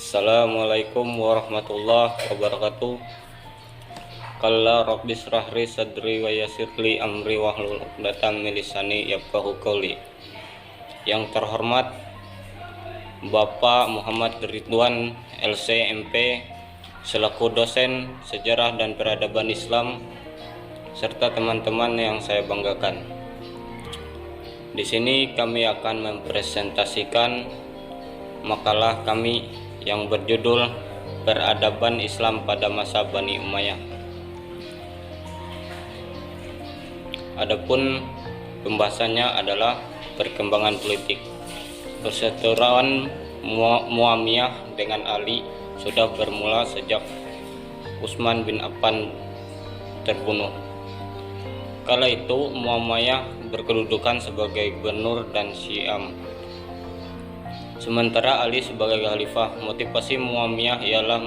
Assalamualaikum warahmatullahi wabarakatuh. Qala rabbi shrah li sadri wa yassir li amri wahlul 'uqdatam min lisani yafqahu qouli. Yang terhormat Bapak Muhammad Ridwan LC MP selaku dosen sejarah dan peradaban Islam serta teman-teman yang saya banggakan. Di sini kami akan mempresentasikan makalah kami yang berjudul Peradaban Islam pada Masa Bani Umayyah. Adapun pembahasannya adalah perkembangan politik. Perseteruan Muawiyah dengan Ali sudah bermula sejak Utsman bin Affan terbunuh. Kala itu Muawiyah berkedudukan sebagai gubernur dan Syam, sementara Ali sebagai khalifah. Motivasi Muawiyah ialah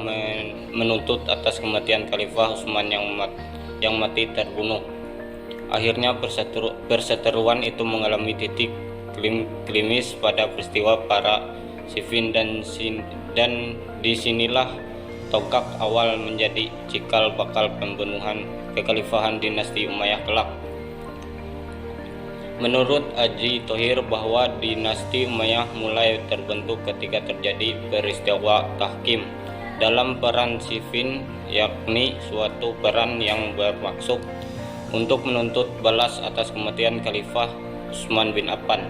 menuntut atas kematian Khalifah Utsman yang mati terbunuh. Akhirnya perseteruan itu mengalami titik klimis pada peristiwa para Siffin dan disinilah tonggak awal menjadi cikal bakal pembunuhan kekhalifahan dinasti Umayyah kelak. Menurut Haji Thohir bahwa dinasti Umayyah mulai terbentuk ketika terjadi peristiwa tahkim dalam peran Siffin, yakni suatu peran yang bermaksud untuk menuntut balas atas kematian Khalifah Utsman bin Affan.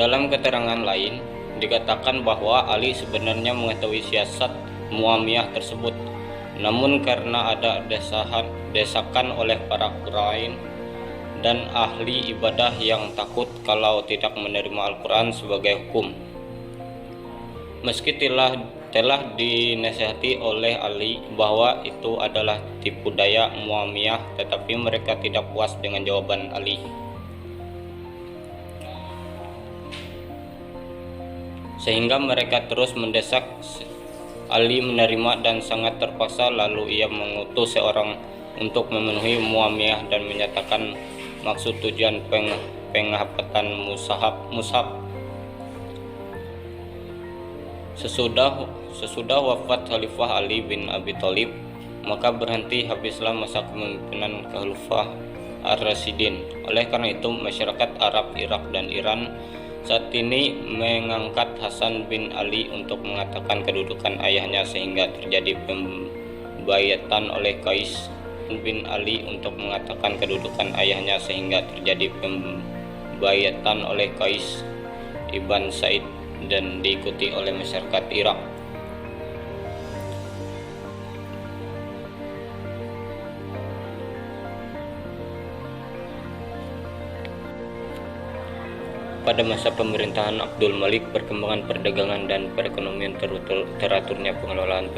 Dalam keterangan lain dikatakan bahwa Ali sebenarnya mengetahui siasat Muawiyah tersebut, namun karena ada desakan oleh para Quraisy dan ahli ibadah yang takut kalau tidak menerima Al-Quran sebagai hukum. Meski telah dinasihati oleh Ali bahwa itu adalah tipu daya Muawiyah, tetapi mereka tidak puas dengan jawaban Ali. Sehingga mereka terus mendesak Ali menerima dan sangat terpaksa, lalu ia mengutus seorang untuk memenuhi Muawiyah dan menyatakan maksud tujuan penghafatan mushaf. Sesudah wafat Khalifah Ali bin Abi Thalib, maka berhenti habislah masa kepemimpinan Khalifah Ar-Rasyidin. Oleh karena itu masyarakat Arab Irak dan Iran saat ini mengangkat Hasan bin Ali untuk mengatakan kedudukan ayahnya, sehingga terjadi pembayatan oleh Qais bin Ali untuk mengatakan kedudukan ayahnya, sehingga terjadi pembayatan oleh Qais ibn Said dan diikuti oleh masyarakat Irak. Pada masa pemerintahan Abdul Malik, perkembangan perdagangan dan perekonomian teraturnya pengelolaan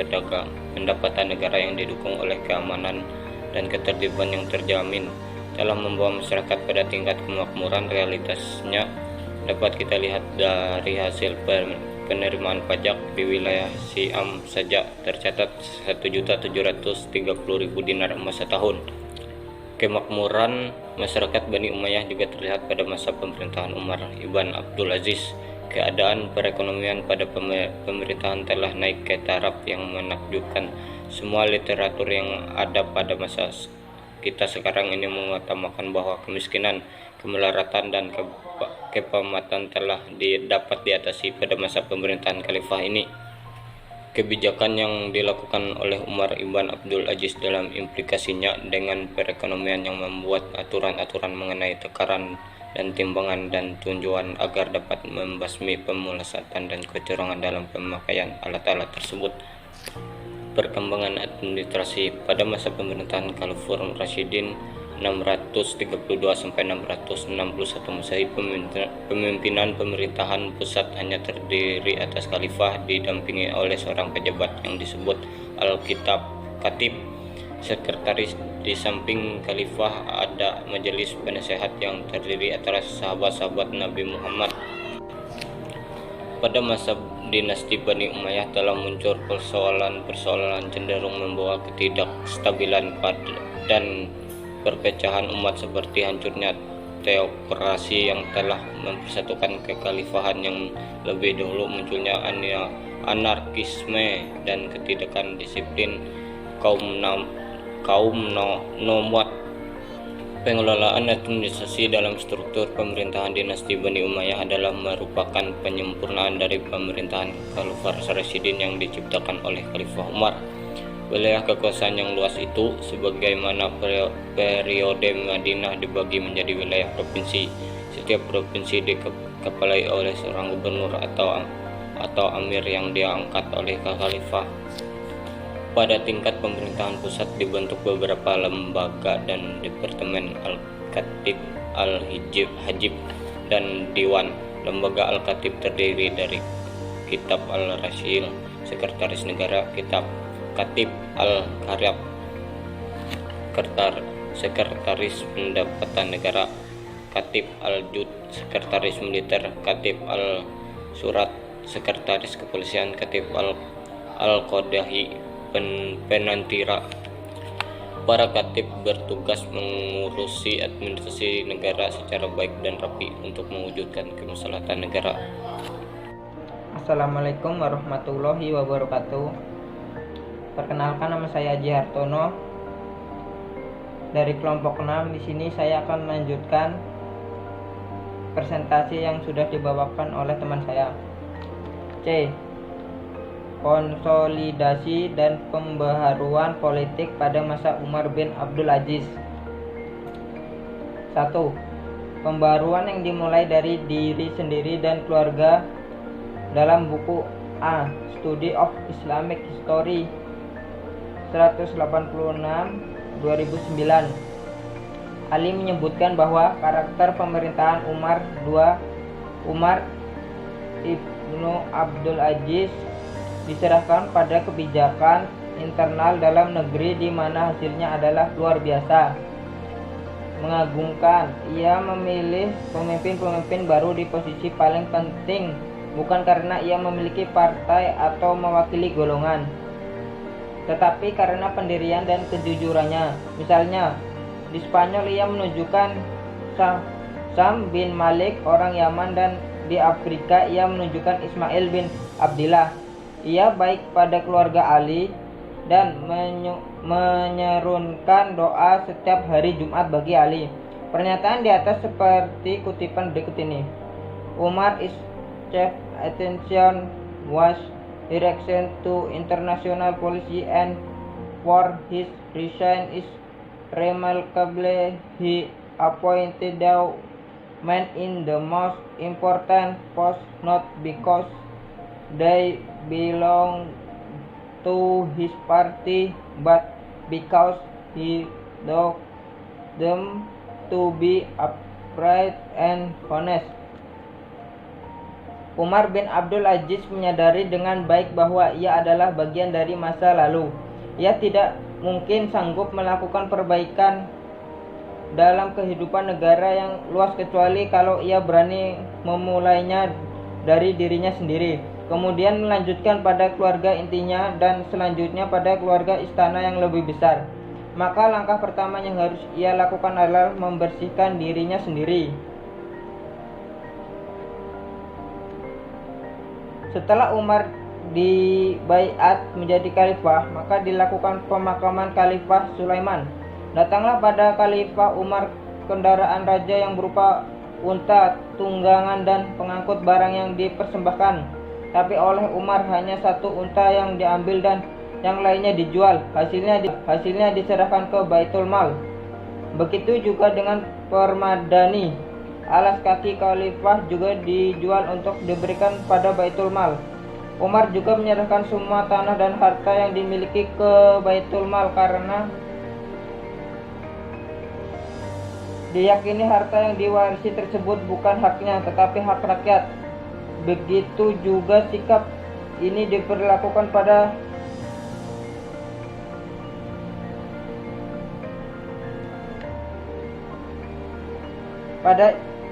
pendapatan negara yang didukung oleh keamanan dan ketertiban yang terjamin telah membawa masyarakat pada tingkat kemakmuran. Realitasnya dapat kita lihat dari hasil penerimaan pajak di wilayah Syam saja tercatat 1.730.000 dinar emas setahun. Kemakmuran masyarakat Bani Umayyah juga terlihat pada masa pemerintahan Umar ibn Abdul Aziz. Keadaan perekonomian pada pemerintahan telah naik ke taraf yang menakjubkan. Semua literatur yang ada pada masa kita sekarang ini mengutamakan bahwa kemiskinan, kemelaratan dan kepamatan telah dapat diatasi pada masa pemerintahan Khalifah ini. Kebijakan yang dilakukan oleh Umar ibn Abdul Aziz dalam implikasinya dengan perekonomian yang membuat aturan-aturan mengenai takaran dan timbangan dan tujuan agar dapat membasmi pemulasatan dan kecurangan dalam pemakaian alat-alat tersebut. Perkembangan administrasi pada masa pemerintahan Khalifah Rasyidin 632 sampai 661 Masehi. Pemimpinan pemerintahan pusat hanya terdiri atas khalifah didampingi oleh seorang pejabat yang disebut Al-Khatib. Sekretaris. Di samping khalifah ada majelis penasehat yang terdiri atas sahabat-sahabat Nabi Muhammad. Pada masa dinasti Bani Umayyah telah muncul persoalan cenderung membawa ketidakstabilan dan perpecahan umat, seperti hancurnya teokrasi yang telah mempersatukan kekhalifahan. Yang lebih dahulu munculnya anarkisme dan ketidakkan disiplin kaum nomad. Pengelolaan administrasi dalam struktur pemerintahan dinasti Bani Umayyah adalah merupakan penyempurnaan dari pemerintahan Khalifah Rasyidin yang diciptakan oleh Khalifah Umar. Wilayah kekuasaan yang luas itu, sebagaimana periode Madinah, dibagi menjadi wilayah provinsi. Setiap provinsi dikepalai oleh seorang gubernur atau amir yang diangkat oleh khalifah. Pada tingkat pemerintahan pusat dibentuk beberapa lembaga dan departemen: Al-Khatib, Al-Hajib, dan Diwan. Lembaga Al-Khatib terdiri dari Kitab Al-Rasyil, Sekretaris Negara; Kitab Khatib Al-Karyab, Sekretaris Pendapatan Negara; Khatib Al-Jud, Sekretaris Militer; Khatib Al-Surat, Sekretaris Kepolisian; Khatib Al-Qadahi, penantira. Para khatib bertugas mengurusi administrasi negara secara baik dan rapi untuk mewujudkan kemaslahatan negara. Assalamualaikum warahmatullahi wabarakatuh. Perkenalkan, nama saya Haji Hartono dari kelompok 6. Di sini saya akan melanjutkan presentasi yang sudah dibawakan oleh teman saya. C. Konsolidasi dan pembaharuan politik pada masa Umar bin Abdul Aziz. 1. Pembaharuan yang dimulai dari diri sendiri dan keluarga. Dalam buku A. Study of Islamic History 186 2009, Ali menyebutkan bahwa karakter pemerintahan Umar ibnu Abdul Aziz diserahkan pada kebijakan internal dalam negeri di mana hasilnya adalah luar biasa mengagumkan. Ia memilih pemimpin-pemimpin baru di posisi paling penting, bukan karena ia memiliki partai atau mewakili golongan, tetapi karena pendirian dan kejujurannya. Misalnya, di Spanyol ia menunjukkan Sam bin Malik orang Yaman, dan di Afrika ia menunjukkan Ismail bin Abdillah. Ia baik pada keluarga Ali dan menyerunkan doa setiap hari Jumat bagi Ali. Pernyataan di atas seperti kutipan berikut ini. Umar is chief attention was direction to international policy, and for his reason is remarkable. He appointed the men in the most important post not because they belong to his party, but because he thought them to be upright and honest. Umar bin Abdul Aziz menyadari dengan baik bahwa ia adalah bagian dari masa lalu. Ia tidak mungkin sanggup melakukan perbaikan dalam kehidupan negara yang luas kecuali kalau ia berani memulainya dari dirinya sendiri, kemudian melanjutkan pada keluarga intinya, dan selanjutnya pada keluarga istana yang lebih besar. Maka langkah pertama yang harus ia lakukan adalah membersihkan dirinya sendiri. Setelah Umar dibaiat menjadi khalifah, maka dilakukan pemakaman Khalifah Sulaiman. Datanglah pada Khalifah Umar kendaraan raja yang berupa unta, tunggangan, dan pengangkut barang yang dipersembahkan. Tapi oleh Umar hanya satu unta yang diambil dan yang lainnya dijual. Hasilnya diserahkan ke Baitul Mal. Begitu juga dengan permadani. Alas kaki khalifah juga dijual untuk diberikan pada Baitul Mal. Umar juga menyerahkan semua tanah dan harta yang dimiliki ke Baitul Mal karena diyakini harta yang diwarisi tersebut bukan haknya tetapi hak rakyat. Begitu juga sikap ini diberlakukan pada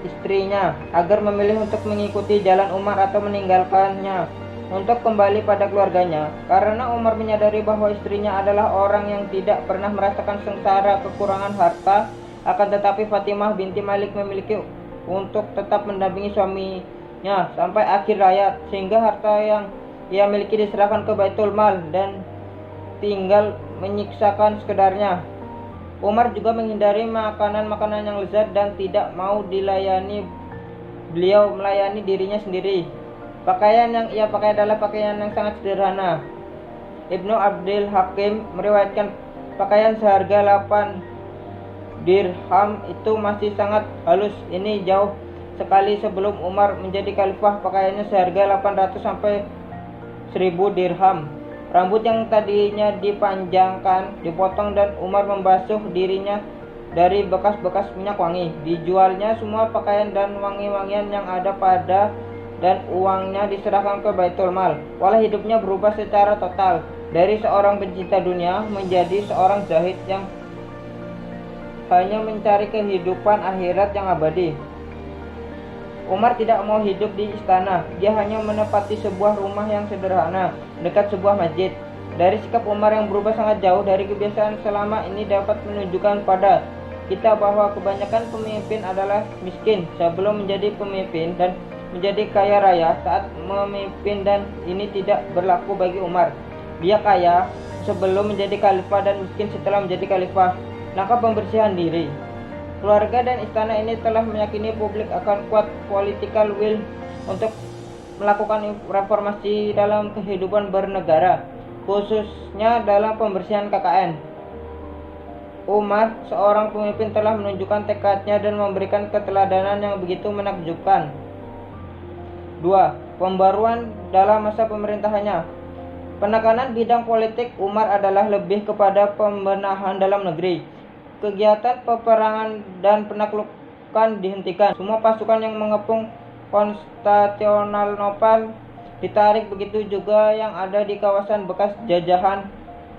istrinya agar memilih untuk mengikuti jalan Umar atau meninggalkannya untuk kembali pada keluarganya. Karena Umar menyadari bahwa istrinya adalah orang yang tidak pernah merasakan sengsara kekurangan harta, Akan tetapi Fatimah binti Malik memiliki untuk tetap mendampingi suaminya sampai akhir hayat, sehingga harta yang ia miliki diserahkan ke Baitul Mal dan tinggal menyiksakan sekedarnya. Umar juga menghindari makanan-makanan yang lezat dan tidak mau dilayani. Beliau melayani dirinya sendiri. Pakaian yang ia pakai adalah pakaian yang sangat sederhana. Ibnu Abdul Hakim meriwayatkan pakaian seharga 8 dirham itu masih sangat halus. Ini jauh sekali sebelum Umar menjadi khalifah. Pakaiannya seharga 800 sampai 1000 dirham. Rambut yang tadinya dipanjangkan dipotong dan Umar membasuh dirinya dari bekas-bekas minyak wangi. Dijualnya semua pakaian dan wangi-wangian yang ada pada dan uangnya diserahkan ke Baitul Mal. Pola hidupnya berubah secara total dari seorang pencinta dunia menjadi seorang zahid yang hanya mencari kehidupan akhirat yang abadi. Umar tidak mau hidup di istana. Dia hanya menempati sebuah rumah yang sederhana dekat sebuah masjid. Dari sikap Umar yang berubah sangat jauh dari kebiasaan selama ini dapat menunjukkan pada kita bahwa kebanyakan pemimpin adalah miskin sebelum menjadi pemimpin dan menjadi kaya raya saat memimpin, dan ini tidak berlaku bagi Umar. Dia kaya sebelum menjadi khalifah dan miskin setelah menjadi khalifah. Langkah pembersihan diri. Keluarga dan istana ini telah meyakini publik akan kuat political will untuk melakukan reformasi dalam kehidupan bernegara, khususnya dalam pembersihan KKN. Umar, seorang pemimpin, telah menunjukkan tekadnya dan memberikan keteladanan yang begitu menakjubkan. 2. Pembaruan dalam masa pemerintahannya. Penekanan bidang politik Umar adalah lebih kepada pembenahan dalam negeri. Kegiatan peperangan dan penaklukan dihentikan. Semua pasukan yang mengepung Konstantinopel ditarik, begitu juga yang ada di kawasan bekas jajahan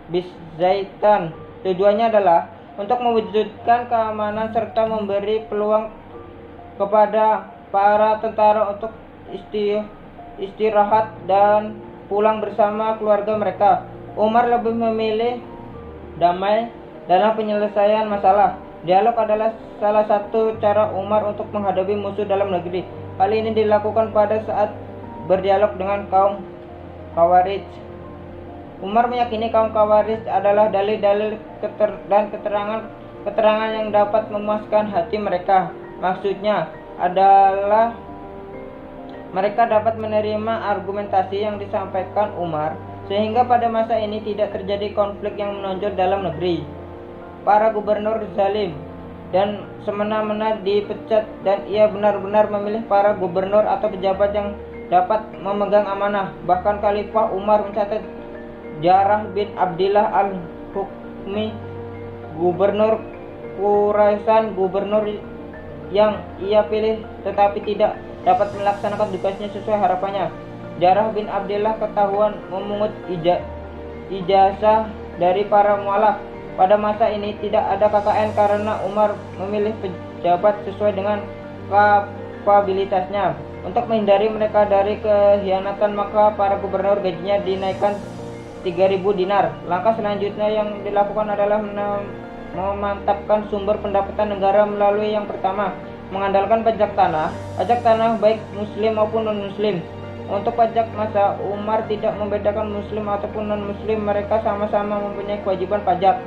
Bizantin. Tujuannya adalah untuk mewujudkan keamanan serta memberi peluang kepada para tentara untuk istirahat dan pulang bersama keluarga mereka. Umar lebih memilih damai dalam penyelesaian masalah. Dialog adalah salah satu cara Umar untuk menghadapi musuh dalam negeri. Hal ini dilakukan pada saat berdialog dengan kaum Khawarij. Umar meyakini kaum Khawarij adalah dalil-dalil dan keterangan yang dapat memuaskan hati mereka. Maksudnya adalah mereka dapat menerima argumentasi yang disampaikan Umar, sehingga pada masa ini tidak terjadi konflik yang menonjol dalam negeri. Para gubernur zalim dan semena-mena dipecat, dan ia benar-benar memilih para gubernur atau pejabat yang dapat memegang amanah. Bahkan Khalifah Umar mencatat Jarrah bin Abdillah al-Hukmi, gubernur Khurasan, gubernur yang ia pilih tetapi tidak dapat melaksanakan tugasnya sesuai harapannya. Jarrah bin Abdillah ketahuan memungut ijazah dari para mualaf. Pada masa ini tidak ada KKN karena Umar memilih pejabat sesuai dengan kapabilitasnya. Untuk menghindari mereka dari kehianatan, maka para gubernur gajinya dinaikkan 3.000 dinar. Langkah selanjutnya yang dilakukan adalah memantapkan sumber pendapatan negara melalui yang pertama, mengandalkan pajak tanah baik muslim maupun non-muslim. Untuk pajak masa, Umar tidak membedakan muslim ataupun non-muslim, mereka sama-sama mempunyai kewajiban pajak.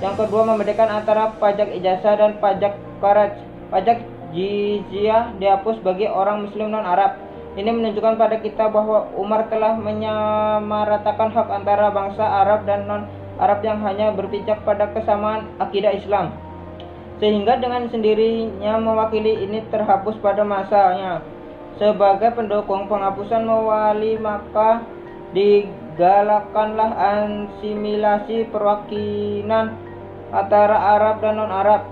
Yang kedua, membedakan antara pajak ijazah dan pajak kharaj. Pajak jizyah dihapus bagi orang muslim non-Arab. Ini menunjukkan pada kita bahwa Umar telah menyamaratakan hak antara bangsa Arab dan non-Arab yang hanya berpijak pada kesamaan akidah Islam, sehingga dengan sendirinya mewakili ini terhapus pada masanya. Sebagai pendukung penghapusan mewali, maka digalakkanlah asimilasi perwakilan antara Arab dan non-Arab.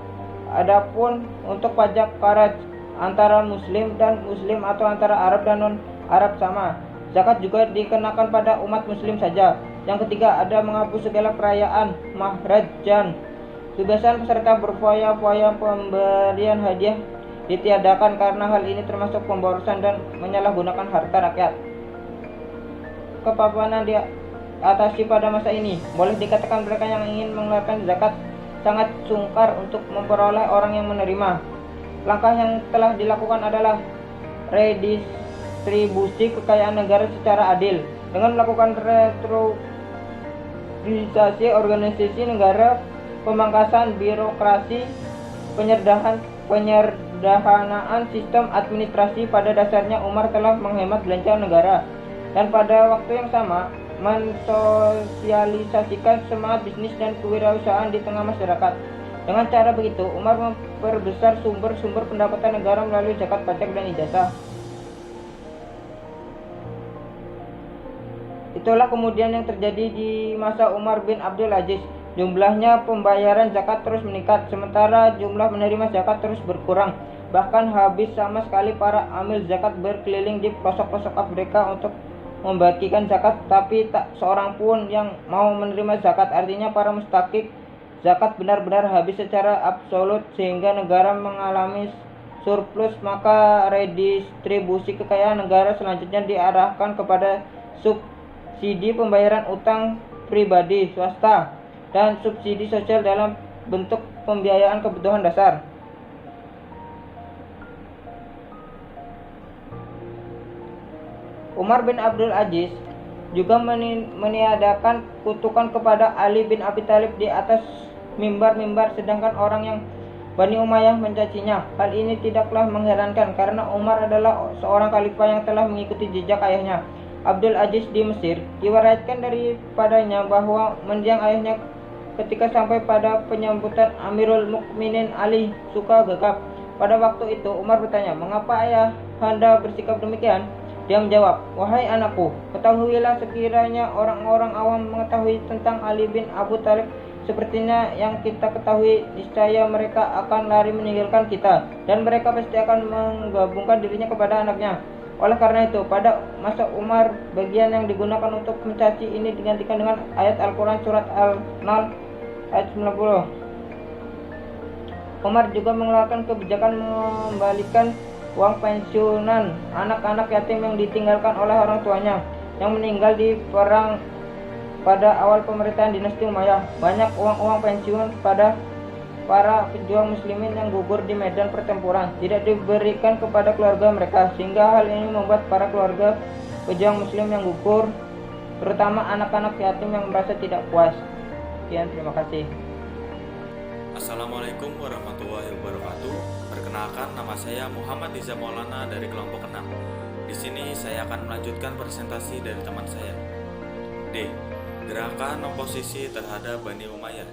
Adapun untuk pajak kharaj, antara muslim dan muslim atau antara Arab dan non-Arab sama. Zakat juga dikenakan pada umat muslim saja. Yang ketiga, ada menghapus segala perayaan mahrajan. Kebiasaan peserta berfoya-foya pemberian hadiah ditiadakan karena hal ini termasuk pemborosan dan menyalahgunakan harta rakyat. Kepapanan diatasi pada masa ini. Boleh dikatakan mereka yang ingin mengeluarkan zakat sangat sungkar untuk memperoleh orang yang menerima. Langkah yang telah dilakukan adalah redistribusi kekayaan negara secara adil dengan melakukan restrukturisasi organisasi negara, pemangkasan birokrasi, penyederhanaan sistem administrasi. Pada dasarnya Umar telah menghemat belanja negara dan pada waktu yang sama mensosialisasikan semangat bisnis dan kewirausahaan di tengah masyarakat. Dengan cara begitu, Umar memperbesar sumber-sumber pendapatan negara melalui zakat, pajak, dan ijazah. Itulah kemudian yang terjadi di masa Umar bin Abdul Aziz. Jumlahnya pembayaran zakat terus meningkat, sementara jumlah menerima zakat terus berkurang. Bahkan habis sama sekali para amil zakat berkeliling di pelosok-pelosok Afrika untuk membagikan zakat, tapi tak seorang pun yang mau menerima zakat. Artinya para mustakik zakat benar-benar habis secara absolut sehingga negara mengalami surplus. Maka redistribusi kekayaan negara selanjutnya diarahkan kepada subsidi pembayaran utang pribadi swasta dan subsidi sosial dalam bentuk pembiayaan kebutuhan dasar. Umar bin Abdul Aziz juga meniadakan kutukan kepada Ali bin Abi Thalib di atas mimbar-mimbar, sedangkan orang yang Bani Umayyah mencacinya. Hal ini tidaklah mengherankan karena Umar adalah seorang khalifah yang telah mengikuti jejak ayahnya Abdul Aziz di Mesir. Diwariatkan daripadanya bahwa mendiang ayahnya ketika sampai pada penyambutan Amirul Mukminin Ali suka gegap. Pada waktu itu Umar bertanya, "Mengapa ayah Anda bersikap demikian?" Dia menjawab, "Wahai anakku, ketahuilah sekiranya orang-orang awam mengetahui tentang Ali bin Abu Thalib sepertinya yang kita ketahui, niscaya mereka akan lari meninggalkan kita dan mereka pasti akan menggabungkan dirinya kepada anaknya. Oleh karena itu, pada masa Umar, bagian yang digunakan untuk mencaci ini digantikan dengan ayat Al-Quran surat Al-Nahl ayat 90. Umar juga mengeluarkan kebijakan mengembalikan uang pensiunan anak-anak yatim yang ditinggalkan oleh orang tuanya yang meninggal di perang pada awal pemerintahan dinasti Umayyah. Banyak uang-uang pensiun pada para pejuang muslimin yang gugur di medan pertempuran tidak diberikan kepada keluarga mereka, sehingga hal ini membuat para keluarga pejuang muslim yang gugur, terutama anak-anak yatim, yang merasa tidak puas. Sekian, terima kasih. Assalamualaikum warahmatullahi wabarakatuh. Perkenalkan, nama saya Muhammad Iza Maulana dari kelompok 6. Di sini saya akan melanjutkan presentasi dari teman saya. D. Gerakan oposisi terhadap Bani Umayyah.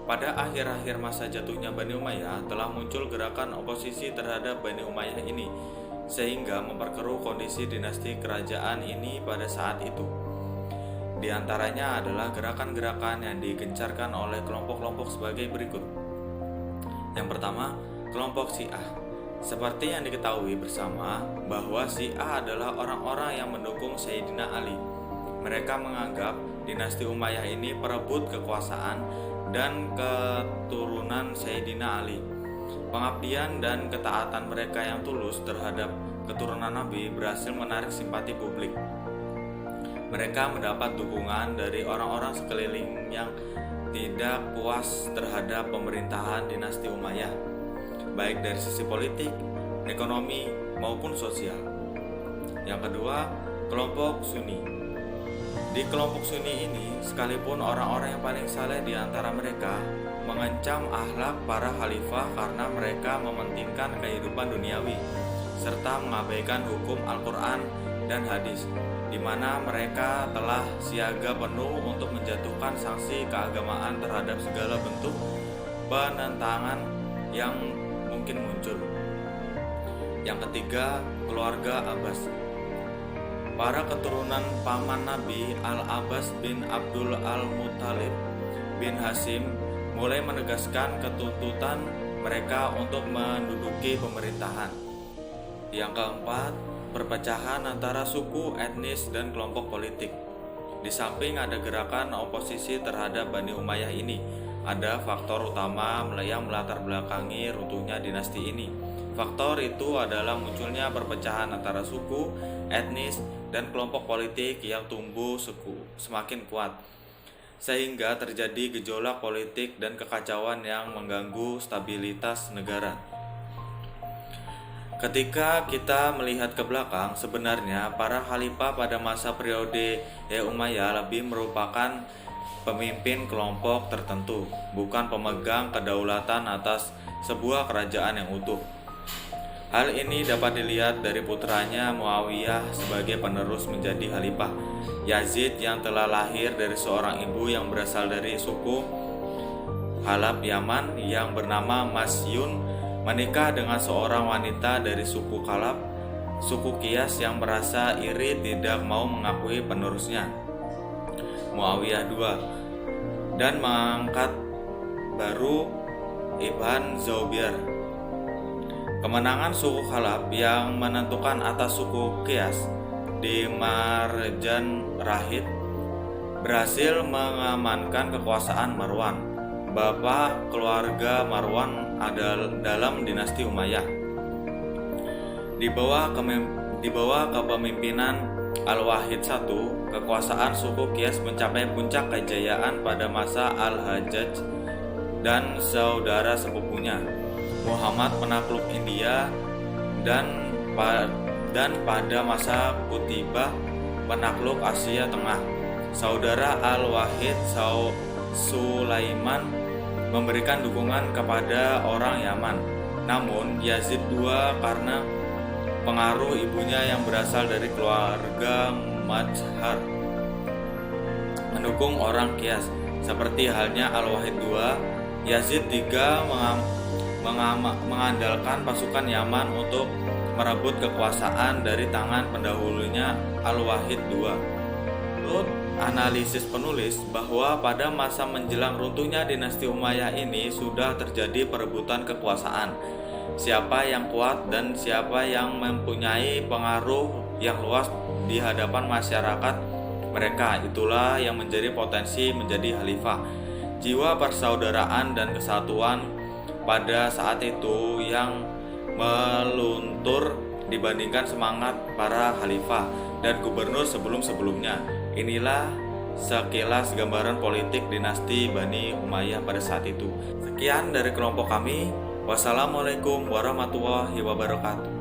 Pada akhir-akhir masa jatuhnya Bani Umayyah telah muncul gerakan oposisi terhadap Bani Umayyah ini, sehingga memperkeruh kondisi dinasti kerajaan ini pada saat itu. Di antaranya adalah gerakan-gerakan yang digencarkan oleh kelompok-kelompok sebagai berikut. Yang pertama, kelompok Syiah. Seperti yang diketahui bersama bahwa Syiah adalah orang-orang yang mendukung Sayyidina Ali. Mereka menganggap dinasti Umayyah ini perebut kekuasaan dan keturunan Sayyidina Ali. Pengabdian dan ketaatan mereka yang tulus terhadap keturunan Nabi berhasil menarik simpati publik. Mereka mendapat dukungan dari orang-orang sekeliling yang tidak puas terhadap pemerintahan dinasti Umayyah, baik dari sisi politik, ekonomi, maupun sosial. Yang kedua, kelompok Sunni. Di kelompok Sunni ini, sekalipun orang-orang yang paling saleh di antara mereka mengancam akhlak para khalifah karena mereka mementingkan kehidupan duniawi serta mengabaikan hukum Al-Quran dan hadis, di mana mereka telah siaga penuh untuk menjatuhkan sanksi keagamaan terhadap segala bentuk penentangan yang mungkin muncul. Yang ketiga, keluarga Abbas. Para keturunan paman Nabi Al-Abbas bin Abdul Al-Muttalib bin Hashim mulai menegaskan ketuntutan mereka untuk menduduki pemerintahan. Yang keempat, perpecahan antara suku, etnis, dan kelompok politik. Di samping ada gerakan oposisi terhadap Bani Umayyah ini, ada faktor utama yang melatar belakangi runtuhnya dinasti ini. Faktor itu adalah munculnya perpecahan antara suku, etnis, dan kelompok politik yang tumbuh semakin kuat. sehingga terjadi gejolak politik dan kekacauan yang mengganggu stabilitas negara. Ketika kita melihat ke belakang, sebenarnya para khalifah pada masa periode Umayyah lebih merupakan pemimpin kelompok tertentu, bukan pemegang kedaulatan atas sebuah kerajaan yang utuh. Hal ini dapat dilihat dari putranya Muawiyah sebagai penerus menjadi khalifah. Yazid yang telah lahir dari seorang ibu yang berasal dari suku Halab Yaman yang bernama Masyun menikah dengan seorang wanita dari suku Kalab, suku Qiyas yang merasa iri tidak mau mengakui penerusnya, Muawiyah II, dan mengangkat baru Ibn Zubair. Kemenangan suku Khalaf yang menentukan atas suku Qiyas di Marjan Rahid berhasil mengamankan kekuasaan Marwan, bapak keluarga Marwan dalam dinasti Umayyah. Di bawah kepemimpinan Al-Wahid I, kekuasaan suku Qiyas mencapai puncak kejayaan pada masa Al-Hajjaj dan saudara sepupunya Muhammad penakluk India dan pada masa Qutibah penakluk Asia Tengah. Saudara Al-Wahid Sulaiman memberikan dukungan kepada orang Yaman. Namun Yazid II karena pengaruh ibunya yang berasal dari keluarga Majhar mendukung orang Qiyas. Seperti halnya Al-Wahid II, Yazid III mengandalkan pasukan Yaman untuk merebut kekuasaan dari tangan pendahulunya Al-Wahid II. Menurut analisis penulis bahwa pada masa menjelang runtuhnya dinasti Umayyah ini sudah terjadi perebutan kekuasaan. Siapa yang kuat dan siapa yang mempunyai pengaruh yang luas di hadapan masyarakat mereka, itulah yang menjadi potensi menjadi khalifah. Jiwa persaudaraan dan kesatuan pada saat itu yang meluntur dibandingkan semangat para khalifah dan gubernur sebelum-sebelumnya. Inilah sekilas gambaran politik dinasti Bani Umayyah pada saat itu. Sekian dari kelompok kami. Wassalamualaikum warahmatullahi wabarakatuh.